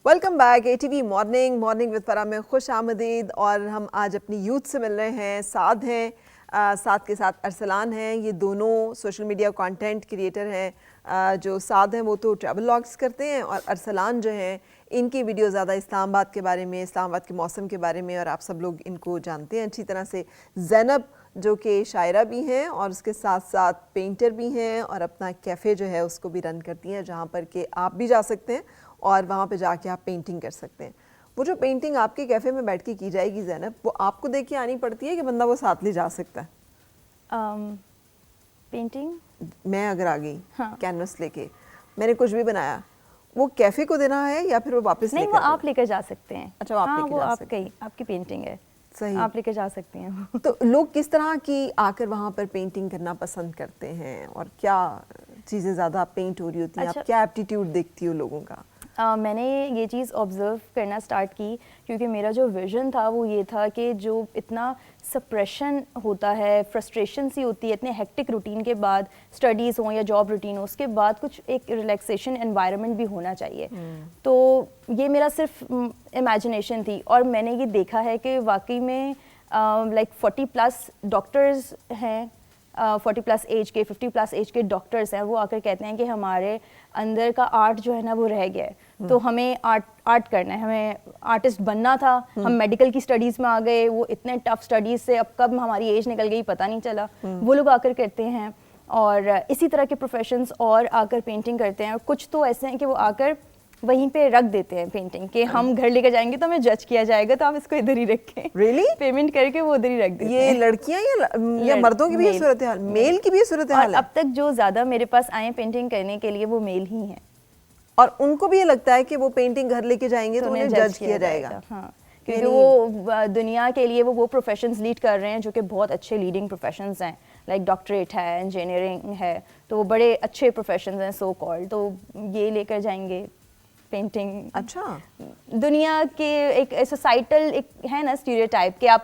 Welcome back A T V morning with فرا میں خوش آمدید. اور ہم آج اپنی یوتھ سے مل رہے ہیں. سعد ہیں, سعد کے ساتھ ارسلان ہیں. یہ دونوں سوشل میڈیا کانٹینٹ کریٹر ہیں. جو سعد ہیں وہ تو ٹریول لاگس کرتے ہیں, اور ارسلان جو ہیں ان کی ویڈیو زیادہ اسلام آباد کے بارے میں, اسلام آباد کے موسم کے بارے میں, اور آپ سب لوگ ان کو جانتے ہیں اچھی طرح سے. زینب جو کہ شاعرہ بھی ہیں اور اس کے ساتھ ساتھ پینٹر بھی ہیں, اور اپنا کیفے جو ہے اس کو بھی رن کرتی ہیں, جہاں پر کہ آپ بھی جا سکتے ہیں اور وہاں پہ جا کے آپ پینٹنگ کر سکتے ہیں. وہ جو پینٹنگ آپ کے کیفے میں بیٹھ کے کی جائے گی زینب, وہ آپ کو دیکھ کے آنی پڑتی ہے کہ بندہ وہ ساتھ لے جا سکتا ہے؟ پینٹنگ میں اگر آ گئی کینوس لے کے, میں نے کچھ بھی بنایا, وہ کیفے کو دینا ہے یا پھر وہ واپس نہیں, وہ آپ لے کر جا سکتے ہیں. اچھا, آپ لے کے جا سکتے ہیں. آپ کی پینٹنگ ہے, صحیح, آپ لے کے جا سکتے ہیں. تو لوگ کس طرح کی آ کر وہاں پر پینٹنگ کرنا پسند کرتے ہیں, اور کیا چیزیں زیادہ پینٹ ہو رہی ہوتی ہیں؟ آپ کیا ایپٹیٹیوڈ دیکھتی ہو لوگوں کا؟ میں نے یہ چیز آبزرو کرنا اسٹارٹ کی کیونکہ میرا جو ویژن تھا وہ یہ تھا کہ جو اتنا سپریشن ہوتا ہے, فرسٹریشن سی ہوتی ہے اتنے ہیکٹک روٹین کے بعد, اسٹڈیز ہوں یا جاب روٹین ہو, اس کے بعد کچھ ایک ریلیکسیشن انوائرمنٹ بھی ہونا چاہیے. تو یہ میرا صرف امیجنیشن تھی, اور میں نے یہ دیکھا ہے کہ واقعی میں لائک 40+ ڈاکٹرز ہیں, 40+ ایج کے, 50+ ایج کے ڈاکٹرس ہیں. وہ آ کر کہتے ہیں کہ ہمارے اندر کا آرٹ جو ہے نا وہ رہ گیا ہے, تو ہمیں آرٹ کرنا ہے, ہمیں آرٹسٹ بننا تھا. ہم میڈیکل کی اسٹڈیز میں آ گئے, وہ اتنے ٹف اسٹڈیز سے اب کب ہماری ایج نکل گئی پتہ نہیں چلا. وہ لوگ آ کر کرتے ہیں, اور اسی طرح کے پروفیشنز اور آ کر پینٹنگ کرتے ہیں. اور کچھ تو ایسے ہیں کہ وہ آ کر وہیں پہ رکھ دیتے ہیں پینٹنگ, کہ ہم گھر لے کے جائیں گے تو ہمیں جج کیا جائے گا, تو آپ اس کو ادھر ہی رکھیں. ریئلی؟ پیمنٹ کر کے وہ ادھر ہی رکھ دیتے ہیں. یہ لڑکیاں یا مردوں کی بھی یہ صورتحال, میل کی بھی یہ صورتحال ہے؟ اب تک جو زیادہ میرے پاس آئے پینٹنگ کرنے کے لیے وہ میل ہی ہیں, اور ان کو بھی یہ لگتا ہے کہ وہ پینٹنگ گھر لے کے جائیں گے تو انہیں جج کیا جائے گا. ہاں, کیونکہ وہ دنیا کے لیے وہ پروفیشنز لیڈ کر رہے ہیں جو کہ بہت اچھے لیڈنگ پروفیشنز ہیں, لائک ڈاکٹریٹ ہے, انجینئرنگ ہے, تو وہ بڑے اچھے پروفیشنز ہیں سو کالڈ. تو یہ لے کر جائیں گے پینٹنگ. اچھا, دنیا کے ایک سوسائٹل ایک ہے نا اسٹیریوٹائپ کہ آپ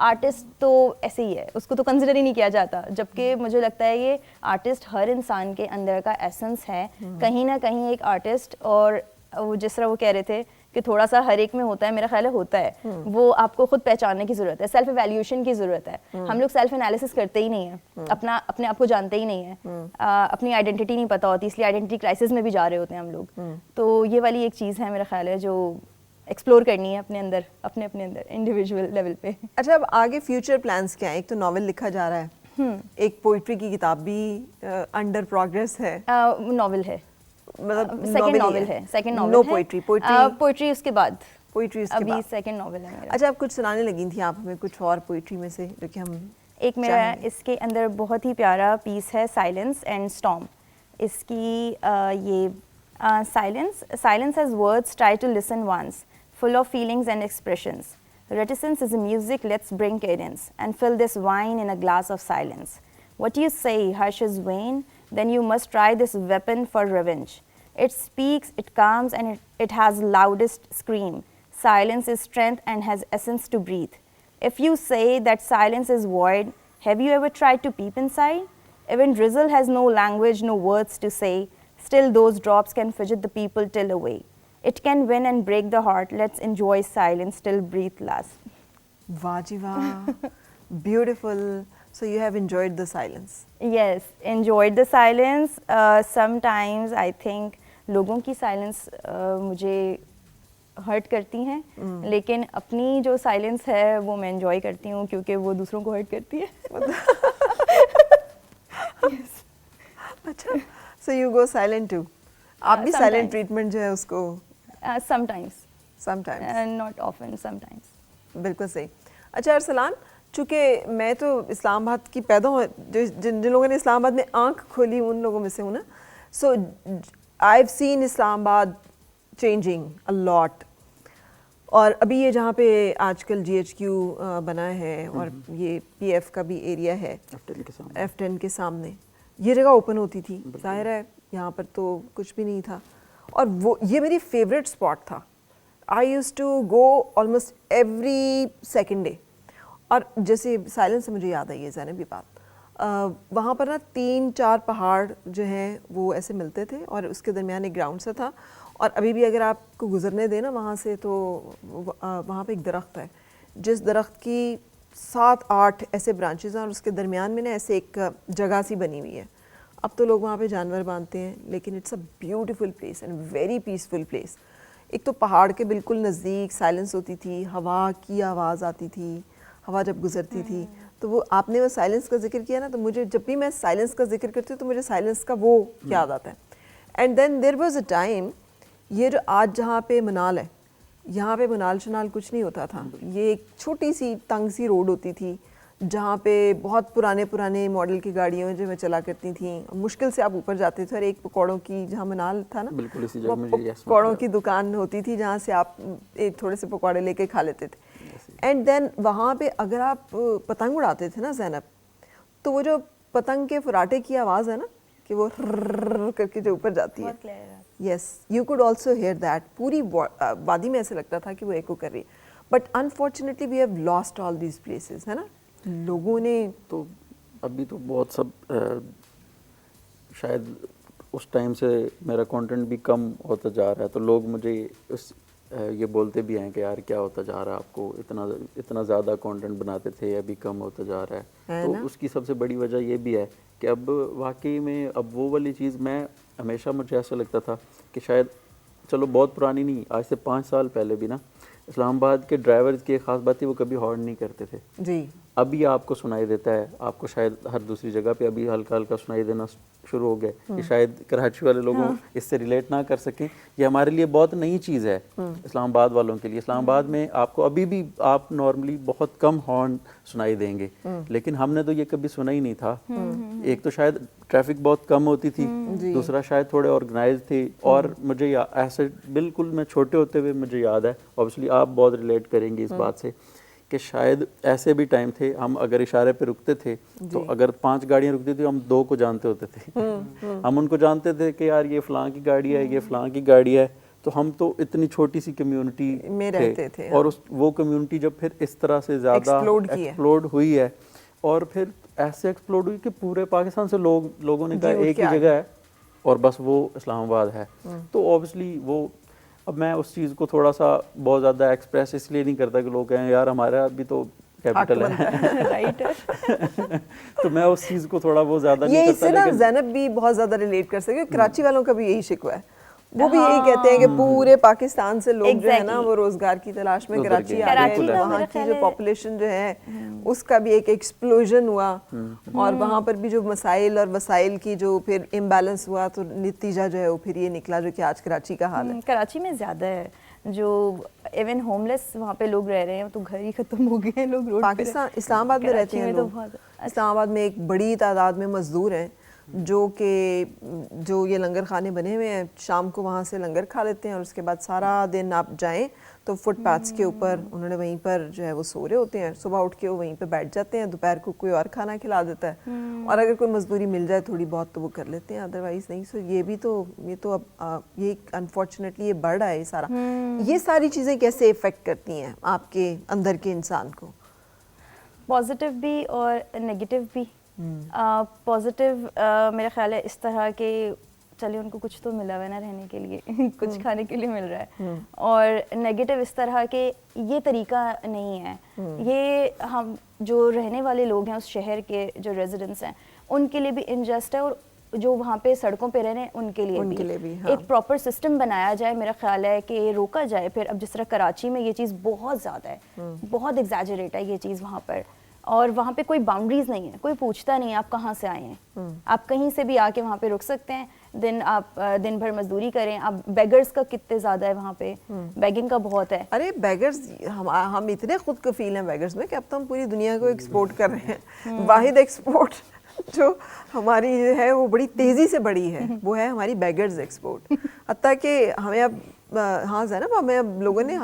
آرٹسٹ تو ایسے ہی ہے, اس کو تو کنسیڈر ہی نہیں کیا جاتا. جبکہ مجھے لگتا ہے یہ آرٹسٹ ہر انسان کے اندر کا ایسنس ہے کہیں نہ کہیں ایک آرٹسٹ. اور وہ جس طرح وہ کہہ رہے تھے کہ تھوڑا سا ہر ایک میں ہوتا ہے, میرا خیال ہے ہوتا ہے. وہ آپ کو خود پہچاننے کی ضرورت ہے, سیلف ایویلیوشن کی ضرورت ہے. ہم لوگ سیلف انالیسس کرتے ہی نہیں ہیں, اپنے آپ کو جانتے ہی نہیں ہیں, اپنی آئیڈینٹی نہیں پتہ ہوتی, اس لیے آئیڈینٹی کرائسس میں بھی جا رہے ہوتے ہیں ہم لوگ. تو یہ والی ایک چیز ہے میرا خیال ہے جو ایکسپلور کرنی ہے اپنے اندر انڈیویجول لیول پہ. اچھا, اب آگے فیوچر پلانس کیا ہیں؟ ایک تو ناول لکھا جا رہا ہے, ایک پوئٹری کی کتاب بھی انڈر پروگریس ہے. ناول ہے, مطلب سیکنڈ ناول ہے, سیکنڈ ناول نو ہے. پوئٹری اس کے بعد, پوئٹری ابھی سیکنڈ ناول ہے میرا. اچھا, آپ کچھ سنانے لگی تھیں آپ ہمیں کچھ اور پوئٹری میں سے جو کہ ہم ایک میرا اس کے اندر بہت ہی پیارا پیس ہے, سائلنس اینڈ اسٹارم. اس کی یہ silence has words, try to listen once, full of feelings and expressions. Reticence is a music, let's bring cadence, and fill this wine in a glass of silence. What you say, hush is vain, then you must try this weapon for revenge. It speaks, it calms, and it has loudest scream. Silence is strength and has essence to breathe. If you say that silence is void, have you ever tried to peep inside? Even drizzle has no language, no words to say. Still those drops can fidget the people till away. It can win and break the heart. Let's enjoy silence till breath last. واہ جی واہ, beautiful. So you have enjoyed the silence? Yes, enjoyed the silence. Sometimes I think لوگوں کی silence مجھے hurt کرتی ہیں, لیکن اپنی جو سائلنس ہے وہ میں انجوائے کرتی ہوں کیونکہ وہ دوسروں کو ہرٹ کرتی ہے. اچھا, so you go silent too? آپ بھی سائلنٹ ٹریٹمنٹ جو ہے اس کو sometimes not often, sometimes. بالکل صحیح. اچھا ارسلان, چونکہ میں تو اسلام آباد کی پیدا ہوں, جن لوگوں نے اسلام آباد میں آنکھ کھولی ان لوگوں میں سے ہوں نا, سو آئی ہیو سین اسلام آباد چینجنگ اے لاٹ. اور ابھی یہ جہاں پہ آج کل GHQ بنا ہے اور یہ PF کا بھی ایریا ہے, F10 کے سامنے, یہ جگہ اوپن ہوتی تھی, ظاہر ہے یہاں پر تو کچھ بھی نہیں تھا, اور وہ یہ میری فیوریٹ اسپاٹ تھا. I use to go almost every second day. اور جیسے سائلنس سے مجھے یاد آئی ہے زینب یہ بات, وہاں پر نا 3-4 پہاڑ جو ہیں وہ ایسے ملتے تھے اور اس کے درمیان ایک گراؤنڈ سا تھا, اور ابھی بھی اگر آپ کو گزرنے دیں نا وہاں سے تو وہاں پہ ایک درخت ہے جس درخت کی 7-8 ایسے برانچز ہیں, اور اس کے درمیان میں نا ایسے ایک جگہ سی بنی ہوئی ہے. اب تو لوگ وہاں پہ جانور باندھتے ہیں, لیکن it's a beautiful place and very peaceful place. ایک تو پہاڑ کے بالکل نزدیک سائلنس ہوتی تھی, ہوا کی آواز آتی تھی, ہوا جب گزرتی تھی تو وہ آپ نے وہ سائلنس کا ذکر کیا نا, تو مجھے جب بھی میں سائلنس کا ذکر کرتی ہوں تو مجھے سائلنس کا وہ یاد آتا ہے. And then there was a time, یہ جو آج جہاں پہ منال ہے, یہاں پہ منال شنال کچھ نہیں ہوتا تھا. یہ ایک چھوٹی سی تنگ سی روڈ ہوتی تھی جہاں پہ بہت پرانے ماڈل کی گاڑیاں جو میں چلا کرتی تھیں, مشکل سے آپ اوپر جاتے تھے. اور ایک پکوڑوں کی, جہاں منال تھا نا, بالکل اسی جگہ مجھے پکوڑوں کی دکان ہوتی تھی جہاں سے آپ ایک تھوڑے سے پکوڑے لے کے کھا لیتے تھے. اینڈ دین وہاں پہ اگر آپ پتنگ اڑاتے تھے نا زینب, تو وہ جو پتنگ کے فراٹے کی آواز ہے نا کہ وہ کر کے جو اوپر جاتی ہے, yes you could also hair that. پوری وادی میں ایسے لگتا تھا کہ وہ ایکو کر رہی ہے. But unfortunately we have lost all these places, ہے نا. لوگوں نے تو ابھی تو بہت سب شاید اس ٹائم سے میرا کانٹینٹ بھی کم ہوتا جا رہا ہے, تو لوگ مجھے یہ بولتے بھی ہیں کہ یار کیا ہوتا جا رہا ہے, آپ کو اتنا زیادہ کانٹینٹ بناتے تھے, ابھی کم ہوتا جا رہا ہے. تو اس کی سب سے بڑی وجہ یہ بھی ہے کہ اب واقعی میں اب وہ والی چیز, میں ہمیشہ مجھے ایسا لگتا تھا کہ شاید چلو بہت پرانی نہیں, آج سے 5 سال پہلے بھی نا اسلام آباد کے ڈرائیورز کی ایک خاص بات تھی, وہ کبھی ہارن نہیں کرتے تھے. جی ابھی آپ کو سنائی دیتا ہے, آپ کو شاید ہر دوسری جگہ پہ ابھی ہلکا ہلکا سنائی دینا شروع ہو گئے. یہ شاید کراچی والے لوگوں اس سے ریلیٹ نہ کر سکیں, یہ ہمارے لیے بہت نئی چیز ہے اسلام آباد والوں کے لیے. اسلام آباد میں آپ کو ابھی بھی آپ نارملی بہت کم ہارن سنائی دیں گے, لیکن ہم نے تو یہ کبھی سنا ہی نہیں تھا. ایک تو شاید ٹریفک بہت کم ہوتی تھی, دوسرا شاید تھوڑے آرگنائز تھی. اور مجھے ایسے بالکل میں چھوٹے ہوتے ہوئے مجھے یاد ہے, اوبیسلی آپ بہت ریلیٹ کریں گے اس بات سے, کہ شاید ایسے بھی ٹائم تھے ہم اگر اشارے پہ رکتے تھے تو اگر 5 گاڑیاں رکتی تھی ہم 2 کو جانتے ہوتے تھے. ہم ان کو جانتے تھے کہ یار یہ فلاں کی گاڑی ہے, یہ فلاں کی گاڑی ہے. تو ہم تو اتنی چھوٹی سی کمیونٹی میں رہتے تھے, اور وہ کمیونٹی جب پھر اس طرح سے زیادہ ایکسپلوڈ ہوئی ہے, اور پھر ایسے ایکسپلوڈ ہوئی کہ پورے پاکستان سے لوگوں نے کہا ایک ہی جگہ ہے اور بس وہ اسلام آباد ہے. تو اوبیسلی وہ, اب میں اس چیز کو تھوڑا سا بہت زیادہ ایکسپریس اس لیے نہیں کرتا کہ لوگ کہیں یار ہمارا بھی تو کیپٹل ہے, تو میں اس چیز کو تھوڑا بہت زیادہ نہیں کرتا. اس سے نا زینب بھی بہت زیادہ ریلیٹ کر سکے, کراچی والوں کا بھی یہی شکوہ ہے. وہ بھی یہی کہتے ہیں کہ پورے پاکستان سے لوگ جو ہے نا وہ روزگار کی تلاش میں کراچی آ گئے. وہاں کی جو پاپولیشن جو ہے اس کا بھی ایک ایکسپلوژن ہوا, اور وہاں پر بھی جو مسائل اور وسائل کی جو پھر امبیلنس ہوا, تو نتیجہ جو ہے وہ پھر یہ نکلا جو کہ آج کراچی کا حال ہے. کراچی میں زیادہ ہے, جو ایون ہوم لیس وہاں پہ لوگ رہ رہے ہیں, تو گھر ہی ختم ہو گئے ہیں لوگ روڈ پہ. پاکستان اسلام آباد میں رہتے ہیں لوگ, اسلام آباد میں ایک بڑی تعداد میں مزدور ہیں جو یہ لنگر خانے بنے ہوئے ہیں, شام کو وہاں سے لنگر کھا لیتے ہیں, اور اس کے بعد سارا دن آپ جائیں تو فٹ پاتھس کے اوپر انہوں نے وہیں پر جو ہے وہ سو رہے ہوتے ہیں. صبح اٹھ کے وہ وہیں پہ بیٹھ جاتے ہیں, دوپہر کو کوئی اور کھانا کھلا دیتا ہے, اور اگر کوئی مزدوری مل جائے تھوڑی بہت تو وہ کر لیتے ہیں, ادروائز نہیں. سو یہ تو اب یہ انفارچونیٹلی یہ بڑھ رہا ہے سارا. یہ ساری چیزیں کیسے افیکٹ کرتی ہیں آپ کے اندر کے انسان کو؟ پازیٹیو بھی اور نیگیٹو بھی. پازیٹیو میرا خیال ہے اس طرح کہ چلیے ان کو کچھ تو ملا ہوا ہے نا رہنے کے لیے, کچھ کھانے کے لیے مل رہا ہے. اور نیگیٹو اس طرح کہ یہ طریقہ نہیں ہے, یہ ہم جو رہنے والے لوگ ہیں اس شہر کے جو ریزیڈنٹس ہیں ان کے لیے بھی انجسٹ ہے, اور جو وہاں پہ سڑکوں پہ رہ رہے ہیں ان کے لیے بھی ایک پراپر سسٹم بنایا جائے. میرا خیال ہے کہ روکا جائے. پھر اب جس طرح کراچی میں یہ چیز بہت زیادہ ہے, بہت ایگزیجریٹ ہے یہ چیز وہاں پر, اور وہاں پہ کوئی باؤنڈریز نہیں ہے, کوئی پوچھتا نہیں آپ کہاں سے آئے ہیں, آپ کہیں سے بھی آ کے وہاں پہ رک سکتے ہیں. آپ دن بھر مزدوری کریں. آپ بیگرز کا کتنے زیادہ ہے وہاں پہ, بیگنگ کا بہت ہے. ارے بیگرز, ہم اتنے خود کفیل ہیں بیگرز میں کہ اب تو ہم پوری دنیا کو ایکسپورٹ کر رہے ہیں. واحد ایکسپورٹ جو ہماری ہے وہ بڑی تیزی سے بڑھی ہے, وہ ہے ہماری بیگرز ایکسپورٹ. حتیٰ کہ ہمیں اب ہاں زینب, ہمیں اب لوگوں نے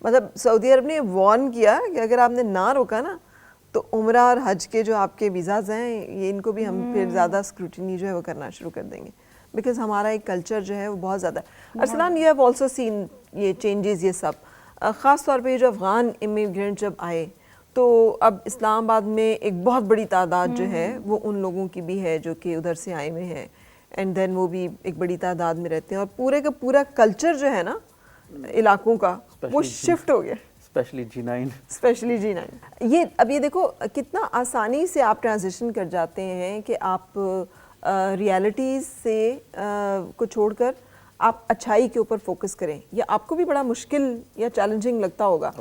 مطلب سعودی عرب نے وارن کیا کہ اگر آپ نے نہ روکا نا تو عمرہ اور حج کے جو آپ کے ویزاز ہیں یہ ان کو بھی ہم پھر زیادہ اسکروٹینی جو ہے وہ کرنا شروع کر دیں گے, بیکاز ہمارا ایک کلچر جو ہے وہ بہت زیادہ. Arsalan, you have also seen یہ چینجز, یہ سب خاص طور پہ جو افغان امیگرینٹ جب آئے تو اب اسلام آباد میں ایک بہت بڑی تعداد جو ہے وہ ان لوگوں کی بھی ہے جو کہ ادھر سے آئے ہوئے ہیں, اینڈ دین وہ بھی ایک بڑی تعداد میں رہتے ہیں, اور پورے کا پورا کلچر جو ہے نا علاقوں کا وہ شفٹ ہو گیا, اسپیشلی G9. یہ اب یہ دیکھو کتنا آسانی سے آپ ٹرانزیشن کر جاتے ہیں کہ آپ ریالٹیز سے کو چھوڑ کر آپ اچھائی کے اوپر فوکس کریں. یا آپ کو بھی بڑا مشکل یا چیلنجنگ لگتا ہوگا,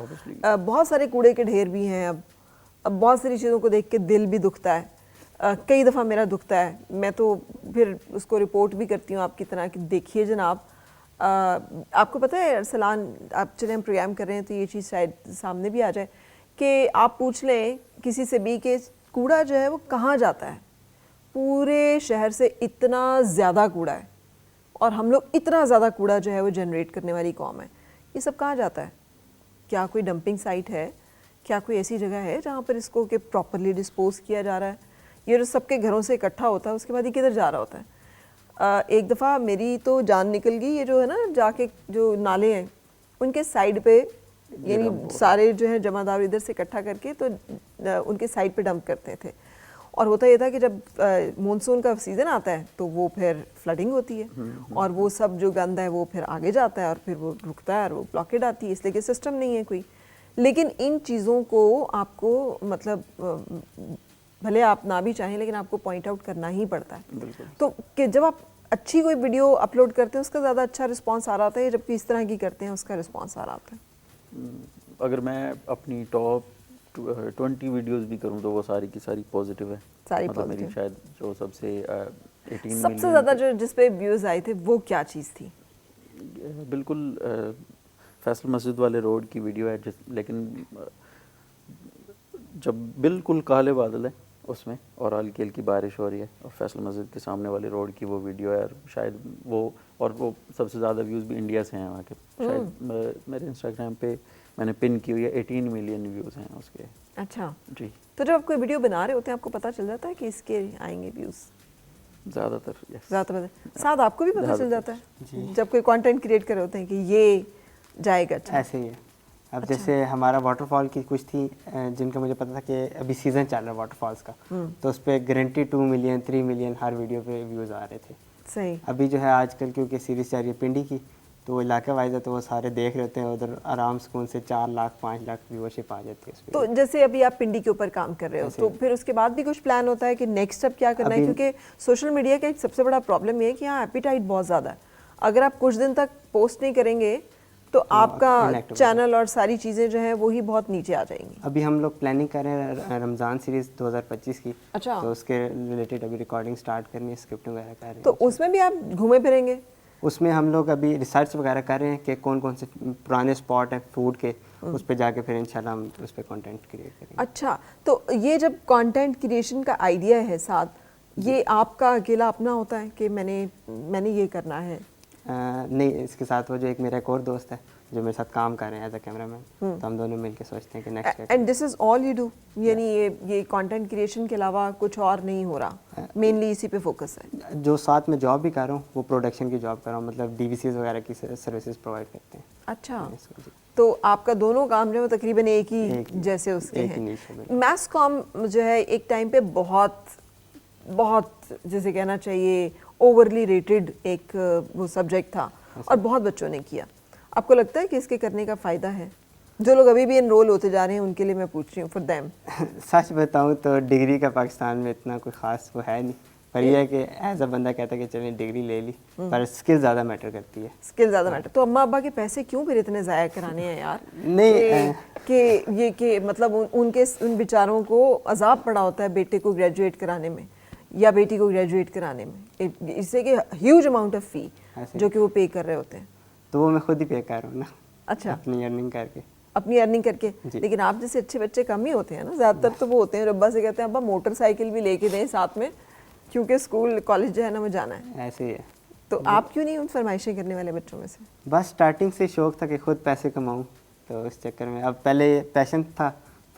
بہت سارے کوڑے کے ڈھیر بھی ہیں, اب بہت ساری چیزوں کو دیکھ کے دل بھی دکھتا ہے, کئی دفعہ میرا دکھتا ہے, میں تو پھر اس کو رپورٹ بھی کرتی ہوں آپ کی طرح کہ دیکھیے جناب, آپ کو پتہ ہے ارسلان, آپ چلیں ہم پروگرام کر رہے ہیں تو یہ چیز شاید سامنے بھی آ جائے کہ آپ پوچھ لیں کسی سے بھی کہ کوڑا جو ہے وہ کہاں جاتا ہے. پورے شہر سے اتنا زیادہ کوڑا ہے, اور ہم لوگ اتنا زیادہ کوڑا جو ہے وہ جنریٹ کرنے والی قوم ہے. یہ سب کہاں جاتا ہے؟ کیا کوئی ڈمپنگ سائٹ ہے؟ کیا کوئی ایسی جگہ ہے جہاں پر اس کو کہ پراپرلی ڈسپوز کیا جا رہا ہے؟ یہ جو سب کے گھروں سے اکٹھا ہوتا ہے اس کے بعد یہ کدھر جا رہا ہوتا ہے؟ ایک دفعہ میری تو جان نکل گئی, یہ جو ہے نا جا کے جو نالے ہیں ان کے سائڈ پہ, یعنی سارے جو ہے جمع دار ادھر سے اکٹھا کر کے تو ان کے سائڈ پہ ڈمپ کرتے تھے. اور ہوتا یہ تھا کہ جب مونسون کا سیزن آتا ہے تو وہ پھر فلڈنگ ہوتی ہے, اور وہ سب جو گند ہے وہ پھر آگے جاتا ہے اور پھر وہ رکتا ہے اور وہ بلاکیڈ آتی ہے, اس لیے کہ سسٹم نہیں ہے کوئی. لیکن ان چیزوں کو آپ کو مطلب بھلے آپ نہ بھی چاہیں لیکن آپ کو پوائنٹ آؤٹ کرنا ہی پڑتا ہے. تو کہ جب آپ اچھی کوئی ویڈیو اپلوڈ کرتے ہیں اس کا زیادہ اچھا رسپانس آ رہا ہوتا ہے, جبکہ اس طرح کی کرتے ہیں اس کا رسپانس آ رہا ہوتا ہے. اگر میں اپنی ٹاپ 20 ویڈیوز بھی کروں تو وہ ساری کی ساری پازیٹیو ہے. ساری مطلب میری شاید جو سب سے 18 سب سے زیادہ جو جس پہ ویوز آئے تھے وہ کیا چیز تھی؟ بالکل فیصل مسجد والے روڈ کی ویڈیو ہے, لیکن جب بالکل کالے بادل ہے اس میں اور ہلکی ہلکی بارش ہو رہی ہے اور فیصل مسجد کے سامنے والے روڈ کی وہ ویڈیو ہے, شاید وہ سب سے زیادہ ویوز بھی انڈیا سے ہیں وہاں کے. شاید میرے انسٹاگرام پہ میں نے پن کی ہوئی ہے 18 ملین ویوز ہیں اس کے. اچھا جی. تو جب آپ کوئی ویڈیو بنا رہے ہوتے ہیں آپ کو پتہ چل جاتا ہے کہ اس کے آئیں گے ویوز؟ زیادہ تر ساتھ آپ کو بھی پتہ چل جاتا ہے جب کوئی کانٹینٹ کریٹ کر رہے ہوتے ہیں کہ یہ جائے گا؟ ایسے ہی ہے. اب جیسے ہمارا واٹر فال کی کچھ تھی جن کا مجھے پتا تھا کہ ابھی سیزن چل رہا ہے واٹر فالس کا, تو اس پہ گارنٹی 2 ملین 3 ملین ہر ویڈیو پہ ویوز آ رہے تھے. صحیح. ابھی جو ہے آج کل کیونکہ سیریز چل رہی ہے پنڈی کی, تو وہ علاقہ وائز ہے تو وہ سارے دیکھ رہے ہوتے ہیں, ادھر آرام سکون سے 4 لاکھ 5 لاکھ ویورشپ آ جاتی ہے اس پہ. تو جیسے ابھی آپ پنڈی کے اوپر کام کر رہے ہو تو پھر اس کے بعد بھی کچھ پلان ہوتا ہے کہ نیکسٹ اب کیا کرنا ہے؟ کیونکہ سوشل میڈیا کا ایک سب سے بڑا پرابلم یہ ہے کہ یہاں ایپیٹائٹ بہت زیادہ ہے. اگر آپ کچھ دن تک پوسٹ نہیں کریں گے تو آپ کا چینل اور ساری چیزیں جو ہیں وہی بہت نیچے آ جائیں گی. ابھی ہم لوگ پلاننگ کر رہے ہیں رمضان سیریز 2025 کی. اچھا. تو اس کے ریلیٹڈ ابھی ریکارڈنگ سٹارٹ کرنی ہے, اسکرپٹ وغیرہ کر رہے ہیں. تو اس میں بھی آپ گھومے پھریں گے؟ اس میں ہم لوگ ابھی ریسرچ وغیرہ کر رہے ہیں کہ کون کون سے پرانے اسپاٹ ہیں فوڈ کے, اس پہ جا کے پھر انشاءاللہ ہم اس پہ کانٹینٹ کریٹ کریں گے. اچھا, تو یہ جب کانٹینٹ کریشن کا آئیڈیا ہے ساتھ, یہ آپ کا اکیلا اپنا ہوتا ہے کہ میں نے یہ کرنا ہے؟ نہیں, اس کے ساتھ وہ جو ایک میرا ایک اور دوست ہے جو میرے ساتھ کام کر رہے ہیں ایز اے کیمرہ مین, تو ہم دونوں مل کے سوچتے ہیں کہ next. And this is all you do, یعنی یہ کانٹینٹ کریشن کے علاوہ کچھ اور نہیں ہو رہا, مینلی اسی پہ فوکس ہے؟ جو ساتھ میں جاب بھی کر رہا ہوں وہ پروڈکشن کی جاب کر رہا ہوں, مطلب ڈی وی سیز وغیرہ کی سروسز پرووائڈ کرتے ہیں. اچھا, تو آپ کا دونوں کام جو ہے تقریباً ایک ہی جیسے اس کے ہیں. میس کام جو ہے ایک ٹائم پہ بہت جیسے کہنا چاہیے اوورلی ریٹڈ ایک وہ سبجیکٹ تھا اور بہت بچوں نے کیا. آپ کو لگتا ہے کہ اس کے کرنے کا فائدہ ہے؟ جو لوگ ابھی بھی انرول ہوتے جا رہے ہیں ان کے لیے میں پوچھ رہی ہوں, فار دیم. سچ بتاؤں تو ڈگری کا پاکستان میں اتنا کوئی خاص وہ ہے نہیں, پر یہ ہے کہ ایز اے بندہ کہتا ہے کہ چلیں ڈگری لے لی, پر اسکل زیادہ میٹر کرتی ہے. اسکل زیادہ میٹر. تو اماں ابا کے پیسے کیوں پھر اتنے ضائع کرانے ہیں یار؟ نہیں کہ یہ کہ مطلب ان بیچاروں کو عذاب پڑا ہوتا ہے بیٹے کو گریجویٹ کرانے میں یا بیٹی کو گریجویٹ کرانے میں, اس سے کہ ہیوج اماؤنٹ آف فی جو کہ وہ پے کر رہے ہوتے ہیں. تو وہ میں خود ہی پے کر رہا ہوں نا. اچھا, اپنی ارننگ کر کے. اپنی ارننگ کر کے. لیکن آپ جیسے اچھے بچے کم ہی ہوتے ہیں نا, زیادہ تر تو وہ ہوتے ہیں ابا سے کہتے ہیں ابا موٹر سائیکل بھی لے کے دیں ساتھ میں, کیونکہ اسکول کالج جو ہے نا وہ جانا ہے. ایسے ہی ہے. تو آپ کیوں نہیں ان فرمائشیں کرنے والے بچوں میں سے؟ بس اسٹارٹنگ سے شوق تھا کہ خود پیسے کماؤں, تو اس چکر میں اب پہلے پیشن تھا